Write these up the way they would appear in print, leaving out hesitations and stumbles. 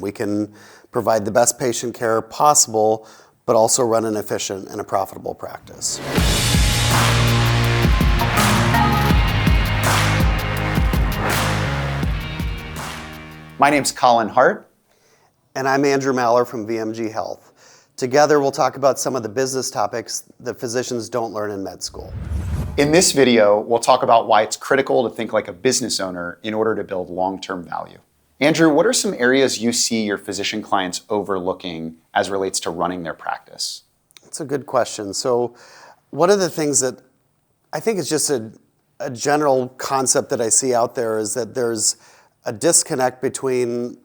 We can provide the best patient care possible, but also run an efficient and a profitable practice. My name's Collin Hart. And I'm Andrew from VMG Health. Together, we'll talk about some of the business topics that physicians don't learn in med school. In this video, we'll talk about why it's critical to think like a business owner in order to build long-term value. Andrew, what are some areas you see your physician clients overlooking as relates to running their practice? That's a good question. So one of the things that I think is just a general concept that I see out there is that there's a disconnect between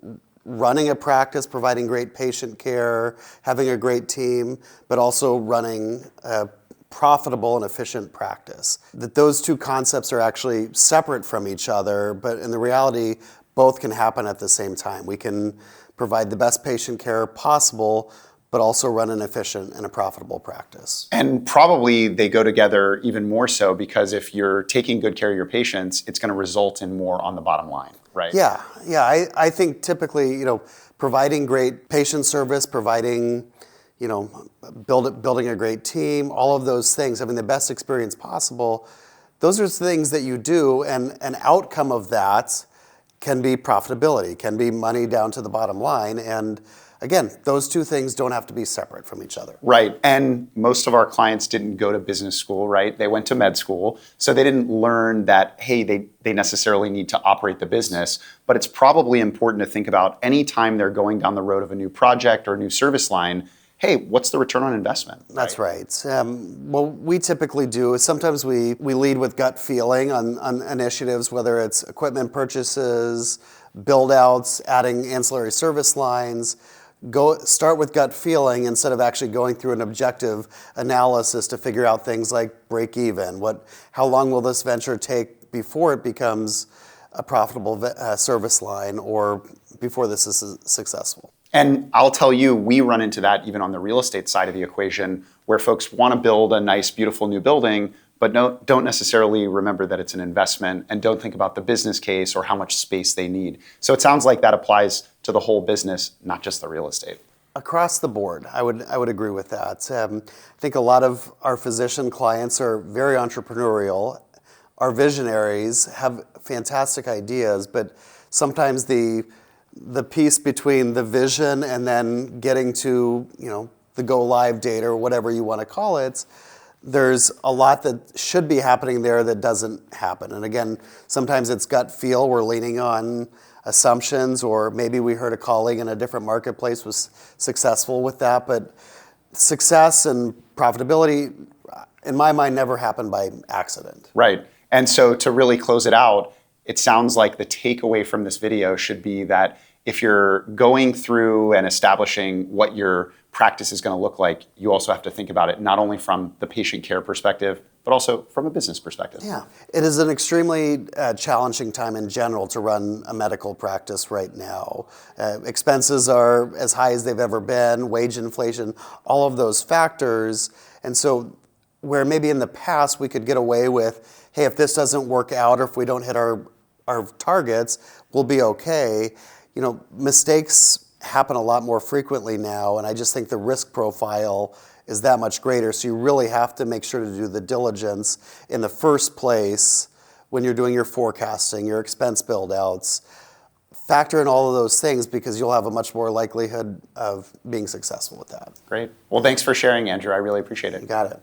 running a practice, providing great patient care, having a great team, but also running a profitable and efficient practice. That those two concepts are actually separate from each other, but in the reality, both can happen at the same time. We can provide the best patient care possible, but also run an efficient and a profitable practice. And probably they go together even more so because if you're taking good care of your patients, it's going to result in more on the bottom line, right? Yeah. I think typically, providing great patient service, providing, building a great team, all of those things, having the best experience possible, those are things that you do, and an outcome of that can be profitability, can be money down to the bottom line. And again, those two things don't have to be separate from each other. Right. And most of our clients didn't go to business school, right? They went to med school. So they didn't learn that, hey, they necessarily need to operate the business. But it's probably important to think about any time they're going down the road of a new project or a new service line, hey, what's the return on investment? That's right. What we typically do is sometimes we lead with gut feeling on initiatives, whether it's equipment purchases, build outs, adding ancillary service lines. Start with gut feeling instead of actually going through an objective analysis to figure out things like break even. How long will this venture take before it becomes a profitable service line or before this is successful? And I'll tell you, we run into that even on the real estate side of the equation, where folks want to build a nice, beautiful new building, but don't necessarily remember that it's an investment and don't think about the business case or how much space they need. So it sounds like that applies to the whole business, not just the real estate. Across the board, I would agree with that. I think a lot of our physician clients are very entrepreneurial. Our visionaries have fantastic ideas, but sometimes the piece between the vision and then getting to the go live date or whatever you want to call it, there's a lot that should be happening there that doesn't happen. And again, sometimes it's gut feel. We're leaning on assumptions, or maybe we heard a colleague in a different marketplace was successful with that. But success and profitability, in my mind, never happen by accident. Right. And so to really close it out, it sounds like the takeaway from this video should be that if you're going through and establishing what your practice is going to look like, you also have to think about it not only from the patient care perspective, but also from a business perspective. Yeah, it is an extremely challenging time in general to run a medical practice right now. Expenses are as high as they've ever been, wage inflation, all of those factors. And so where maybe in the past we could get away with, hey, if this doesn't work out or if we don't hit our targets, we'll be okay. Mistakes happen a lot more frequently now, and I just think the risk profile is that much greater. So you really have to make sure to do the diligence in the first place when you're doing your forecasting, your expense build outs. Factor in all of those things because you'll have a much more likelihood of being successful with that. Great. Well, thanks for sharing, Andrew. I really appreciate it. You got it.